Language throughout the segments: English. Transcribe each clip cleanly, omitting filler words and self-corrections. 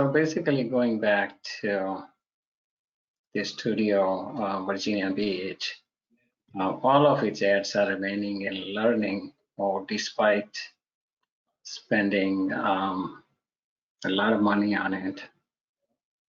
So basically going back to the studio, Virginia Beach, all of its ads are remaining in learning mode despite spending a lot of money on it.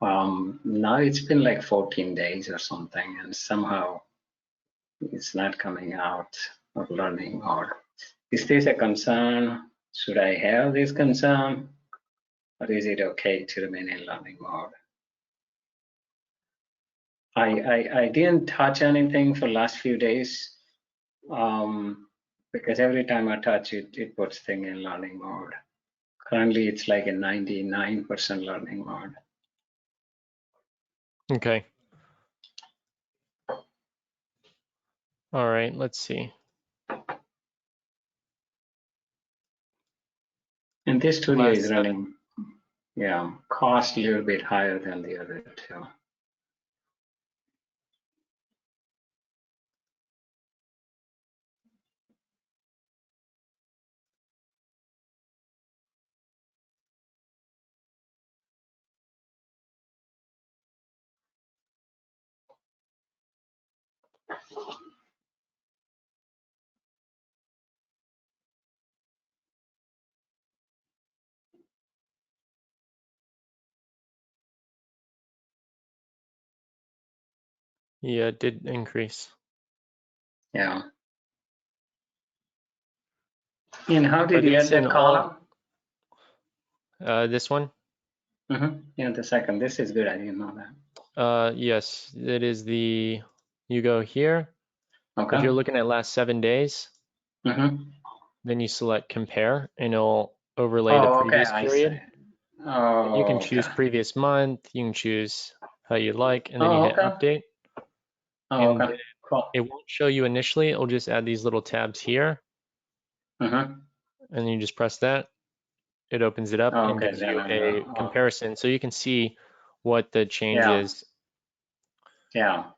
Now it's been like 14 days or something, and somehow it's not coming out of learning mode. Is this a concern? Should I have this concern? Or is it okay to remain in learning mode? I didn't touch anything for last few days because every time I touch it, it puts thing in learning mode. Currently, it's like a 99% learning mode. Okay. All right, let's see. And this studio is running, yeah, cost a little bit higher than the other two. Yeah, it did increase. Yeah. And how did Are you these add in that column? This one? Yeah, the second. This is good. I didn't know that. Yes, it is the, you go here. Okay. If you're looking at last 7 days, Mm-hmm. then you select compare and it'll overlay the previous period. Oh, You can okay. choose previous month, you can choose how you like, and then you Oh, hit okay. update. Oh, And okay. Cool. it won't show you initially, it'll just add these little tabs here. Mm-hmm. And you just press that. It opens it up Oh, and okay. gives Then you I a know. comparison. So you can see what the change Yeah. is. Yeah.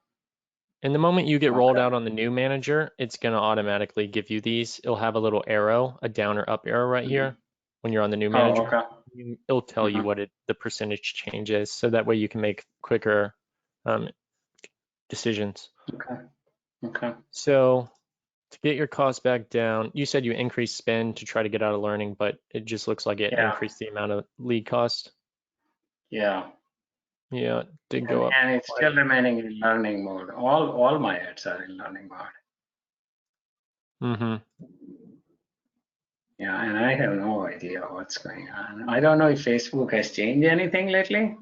And the moment you get rolled Okay. out on the new manager, it's going to automatically give you these. It'll have a little arrow, a down or up arrow right here when you're on the new manager. Oh, okay. It'll tell you what the percentage change is. So that way you can make quicker decisions. Okay. Okay. So to get your costs back down, you said you increased spend to try to get out of learning, but it just looks like it Yeah. increased the amount of lead cost. Yeah. Yeah, it did go up. And it's still remaining in learning mode. All my ads are in learning mode. Mm-hmm. Yeah, and I have no idea what's going on. I don't know if Facebook has changed anything lately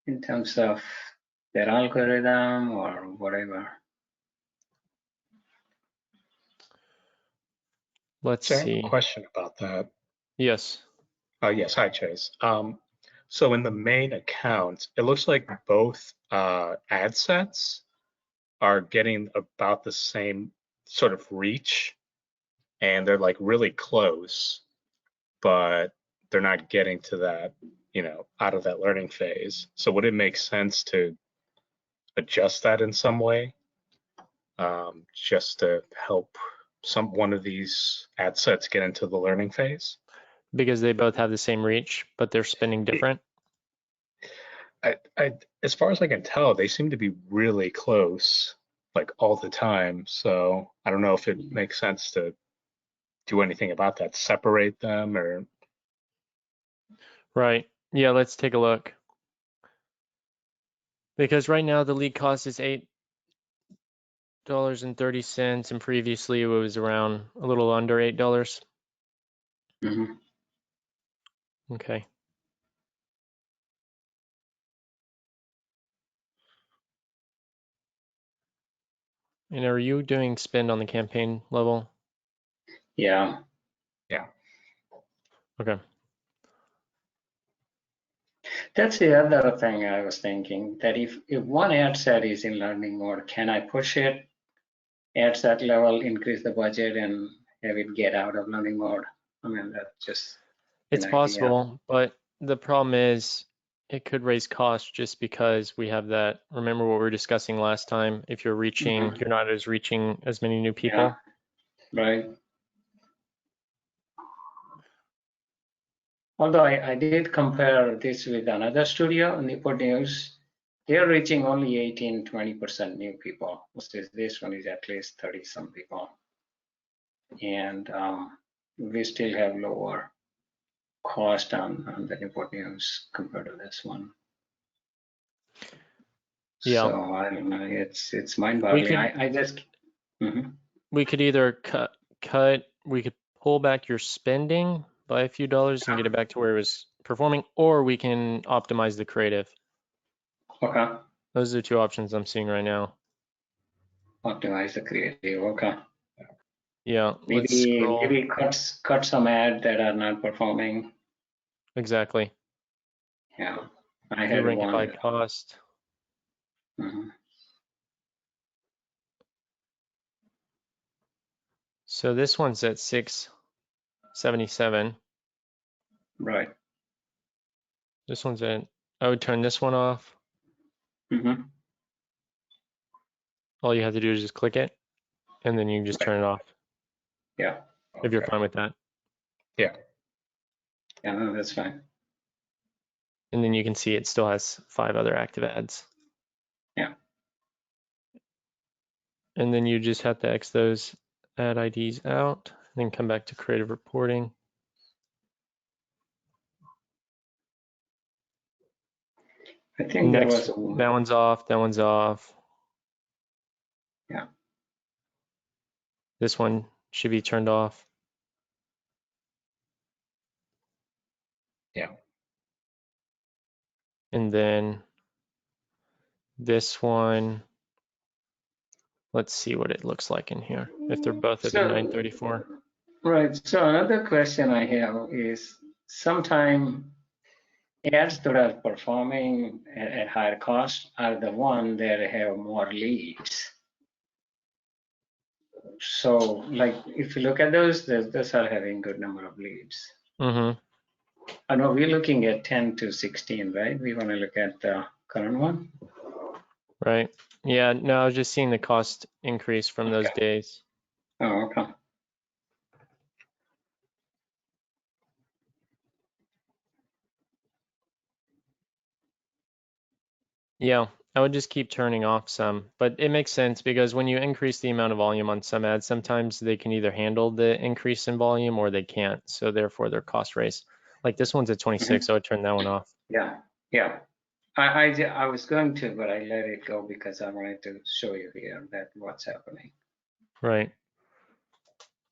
in terms of their algorithm or whatever. Let's So I have see. a question about that. Yes. Yes, hi Chase. So in the main account, it looks like both ad sets are getting about the same sort of reach, and they're like really close, but they're not getting to that, out of that learning phase. So would it make sense to adjust that in some way, just to help one of these ad sets get into the learning phase? Because they both have the same reach, but they're spinning different. As far as I can tell, they seem to be really close, like all the time. So I don't know if it makes sense to do anything about that, separate them or. Right. Yeah, let's take a look. Because right now the lead cost is $8.30, and previously it was around a little under $8. Mm-hmm. Okay. And are you doing spend on the campaign level? Yeah. Yeah. Okay. That's the other thing I was thinking, that if one ad set is in learning mode, can I push it at that level, increase the budget, and have it get out of learning mode? I mean, that's just It's an idea. possible, but the problem is it could raise costs just because we have that. Remember what we were discussing last time? If you're reaching, you're not reaching as many new people. Yeah. Right. Although I did compare this with another studio, Newport News, they're reaching only 18-20% new people. This one is at least 30 some people. And we still have lower cost on the Newport News compared to this one. Yeah. So I don't know, it's mind-boggling. I just we could either cut, we could pull back your spending by a few dollars and get it back to where it was performing, or we can optimize the creative. Okay. Those are the two options I'm seeing right now. Optimize the creative. Okay. Yeah. Let's scroll. Maybe cut some ads that are not performing. Exactly. Yeah. I had rank one. it by cost. So this one's at 677. Right. This one's at, I would turn this one off. All you have to do is just click it, and then you can just turn it off. Yeah. If you're fine with that. Yeah. Yeah, no, that's fine. And then you can see it still has 5 other active ads. Yeah. And then you just have to X those ad IDs out, and then come back to creative reporting. I think Next, that one's off, that one's off. Yeah. This one should be turned off. Yeah. And then this one, let's see what it looks like in here, if they're both at the 934. Right. So another question I have is, sometime ads that are performing at higher cost are the one that have more leads. So, like, if you look at those are having good number of leads. I know we're looking at 10 to 16, right? We want to look at the current one. Right. Yeah. No, I was just seeing the cost increase from those days. Oh, okay. Yeah, I would just keep turning off some, but it makes sense because when you increase the amount of volume on some ads, sometimes they can either handle the increase in volume or they can't. So therefore their cost raise. Like this one's at 26, so I would turn that one off. Yeah, yeah. I was going to, but I let it go because I wanted to show you here that what's happening. Right.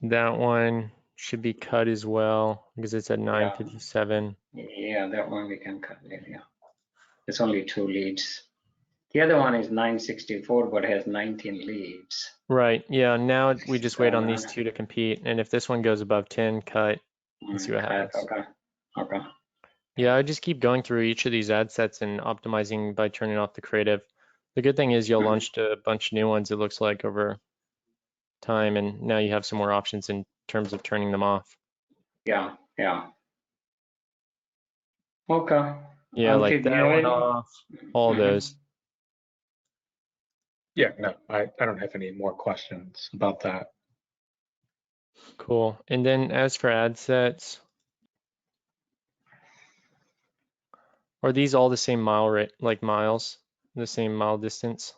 That one should be cut as well because it's at 957. Yeah, that one we can cut it, yeah. It's only 2 leads. The other one is 964, but has 19 leads. Right. Yeah. Now we just wait on these 2 to compete. And if this one goes above 10, cut and see what happens. Okay. Okay. Yeah, I just keep going through each of these ad sets and optimizing by turning off the creative. The good thing is you'll launch a bunch of new ones, it looks like, over time, and now you have some more options in terms of turning them off. Yeah, yeah. Okay. Yeah, like that one off, all those. Yeah, no, I don't have any more questions about that. Cool. And then as for ad sets, are these all the same mile rate, like miles, the same mile distance?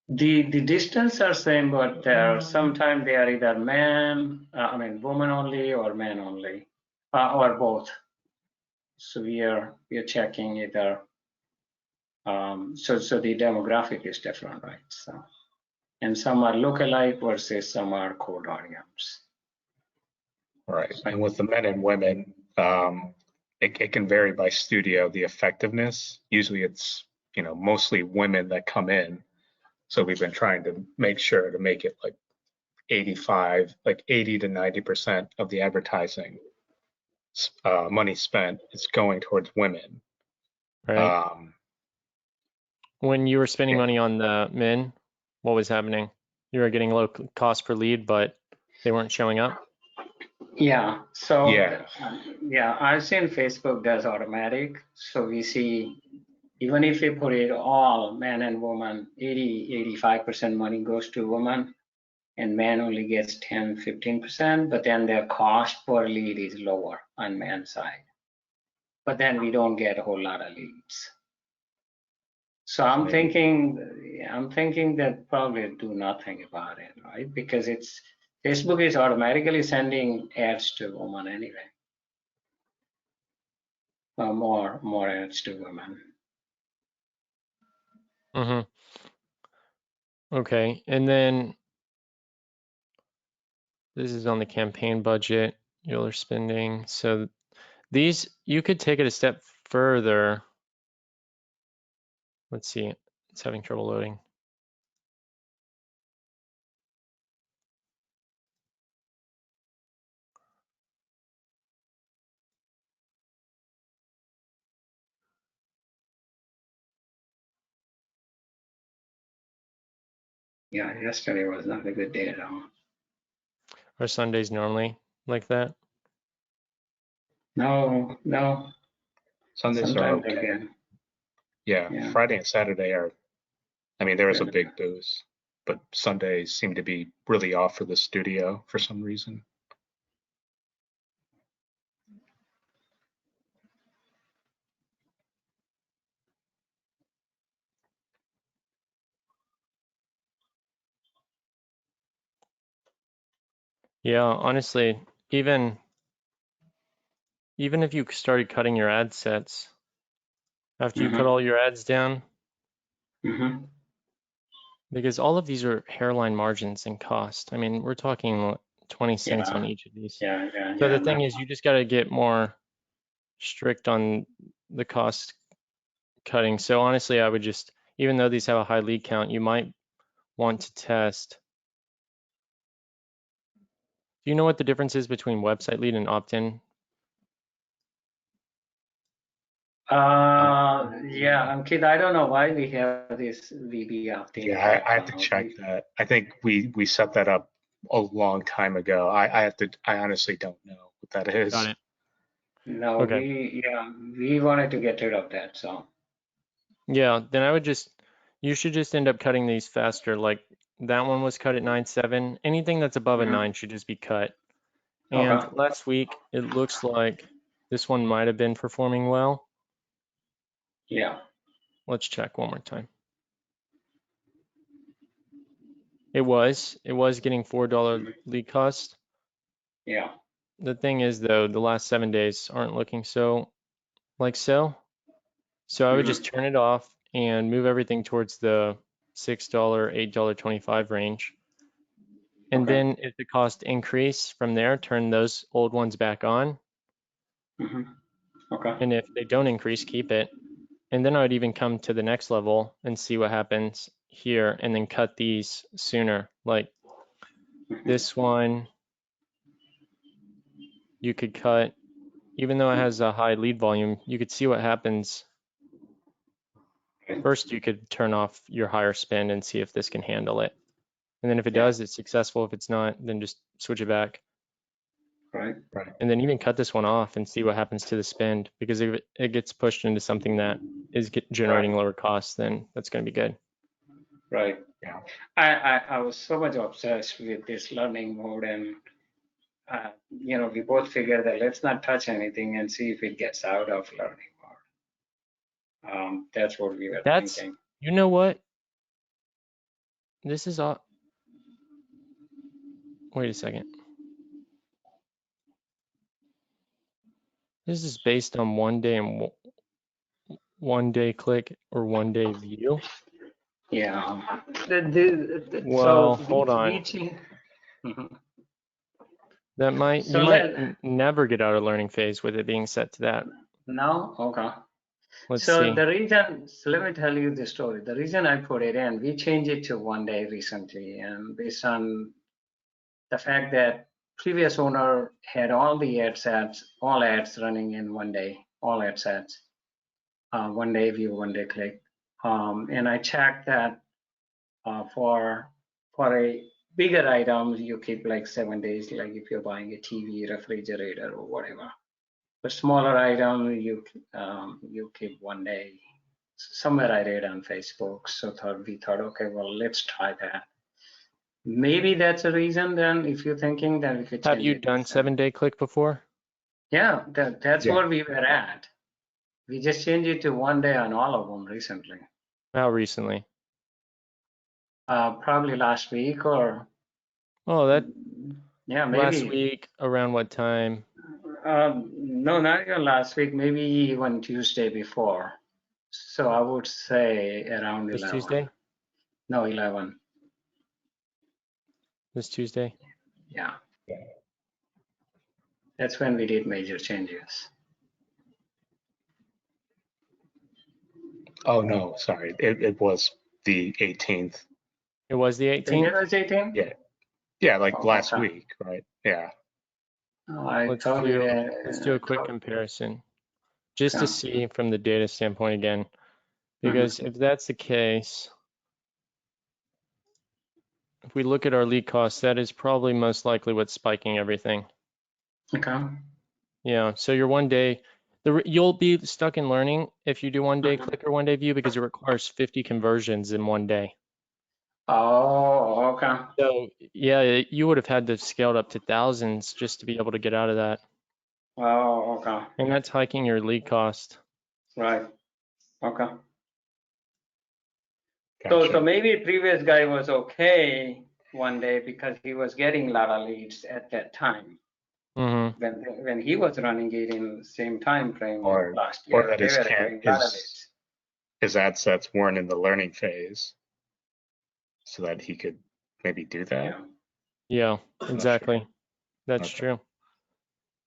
The distance are same, but sometimes they are either woman only or man only, or both. So we are checking either. So the demographic is different, right? So, and some are lookalike versus some are cold audience. Right. And with the men and women, it can vary by studio, the effectiveness. Usually it's, mostly women that come in. So we've been trying to make sure to make it like 80 to 90% of the advertising money spent is going towards women. Right. When you were spending money on the men, what was happening? You were getting low cost per lead, but they weren't showing up? Yeah. So I've seen Facebook does automatic. So we see, even if we put it all man and woman, 85% money goes to woman, and man only gets 10-15%, but then their cost per lead is lower on man's side. but then we don't get a whole lot of leads. So I'm Maybe. thinking that probably do nothing about it, right? Because Facebook is automatically sending ads to women anyway. More ads to women. Okay, and then this is on the campaign budget, Euler spending. So these, you could take it a step further. Let's see, it's having trouble loading. Yeah, yesterday was not a good day at all. Are Sundays normally like that? No, Sundays are sometimes okay. again. Yeah, Yeah. Friday and Saturday are, I mean, there is a big boost, but Sundays seem to be really off for the studio for some reason. Yeah, honestly, even if you started cutting your ad sets, after you cut all your ads down, Mm-hmm. because all of these are hairline margins and cost. I mean, we're talking 20 cents on Yeah. each of these. Yeah. So the thing is, you just got to get more strict on the cost cutting. So honestly, I would just, even though these have a high lead count, you might want to test. Do you know what the difference is between website lead and opt-in? Yeah, Ankit, I don't know why we have this VB opt-in. Yeah, I have to check that. I think we set that up a long time ago. I honestly don't know what that is. Got it. No, Okay. we wanted to get rid of that. So Yeah, then I would just, you should just end up cutting these faster. Like that one was cut at 9.7. Anything that's above a 9 should just be cut. And okay. last week, it looks like this one might have been performing well. Yeah. Let's check one more time. It was getting $4 lead cost. Yeah. The thing is though, the last 7 days aren't looking so like so. So I would just turn it off and move everything towards the $6, $8.25 range. And Okay. then if the cost increase from there, turn those old ones back on. Okay. And if they don't increase, keep it. And then I would even come to the next level and see what happens here and then cut these sooner. Like this one, you could cut, even though it has a high lead volume, you could see what happens. First, you could turn off your higher spend and see if this can handle it. And then if it does, it's successful. If it's not, then just switch it back. Right. And then even cut this one off and see what happens to the spend. Because if it gets pushed into something that is generating lower costs, then that's going to be good. Right. Yeah. I was so much obsessed with this learning mode, and we both figured that let's not touch anything and see if it gets out of learning mode. That's what we were thinking. You know what? This is all. Wait a second. This is based on 1 day and 1 day click or 1 day view. Yeah. Well, hold on. That might, you might never get out of learning phase with it being set to that. No? Okay. Let's see. The reason, so let me tell you the story. The reason I put it in, we changed it to 1 day recently, and based on the fact that previous owner had all the ad sets, all ads running in 1 day, all ad sets, 1 day view, 1 day click. And I checked that for a bigger items, you keep like 7 days, like if you're buying a TV, refrigerator, or whatever. For smaller item, you keep 1 day. Somewhere I read on Facebook, so we thought, okay, well, let's try that. Maybe that's a reason. Then, if you're thinking that we could change Have you it done 7 day click before? Yeah, that's where we were at. We just changed it to 1 day on all of them recently. How recently? Probably last week or Oh, that yeah, last maybe. week around what time? No, not even last week. Maybe even Tuesday before. So I would say around This 11. Tuesday? No, 11. This Tuesday? Yeah. That's when we did major changes. Oh no, sorry. It was the 18th. It was the I think it 18th? was 18? Yeah. Yeah, like Oh, last okay. week, right? Yeah. Oh, I Let's thought do it, let's do a quick comparison just to yeah. see from the data standpoint again. Mhm. Because if that's the case, if we look at our lead costs, that is probably most likely what's spiking everything. Okay. Yeah, so your 1 day, you'll be stuck in learning if you do 1 day Mhm. clicker 1 day view because it requires 50 conversions in 1 day. Oh, okay. So yeah, you would have had to scale it up to thousands just to be able to get out of that. Oh, okay. And that's hiking your lead cost. Right. Okay. So Gotcha. maybe previous guy was okay 1 day because he was getting a lot of leads at that time. Mm-hmm. When he was running it in the same time frame Or last or year, that they his were can getting a lot of leads. his ad sets weren't in the learning phase, so that he could maybe do that. Yeah. Yeah, Not sure. exactly. That's Okay. true.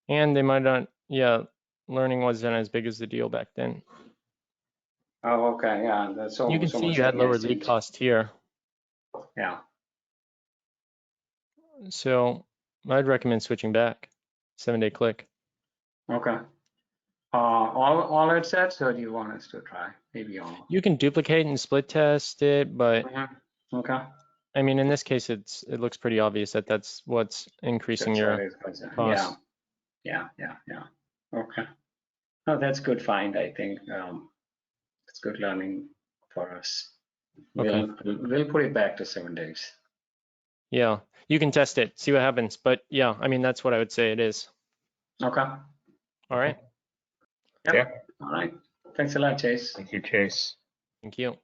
And they might not, yeah, learning wasn't as big as the deal back then. Oh, okay. Yeah. That's You can so see much you had lower has lead changed. cost here. Yeah. So I'd recommend switching back. 7-day click. Okay. All it said, so do you want us to try? Maybe all. You can duplicate and split test it, but Mhm. Okay. I mean, in this case, it looks pretty obvious that that's what's increasing That's what your it was. costs. Yeah. Okay. No, that's good find, I think. It's good learning for us. Okay. We'll put it back to 7 days. Yeah, you can test it, see what happens. But yeah, I mean, that's what I would say it is. Okay. All right. Yep. Yeah. All right. Thanks a lot, Chase. Thank you, Chase. Thank you.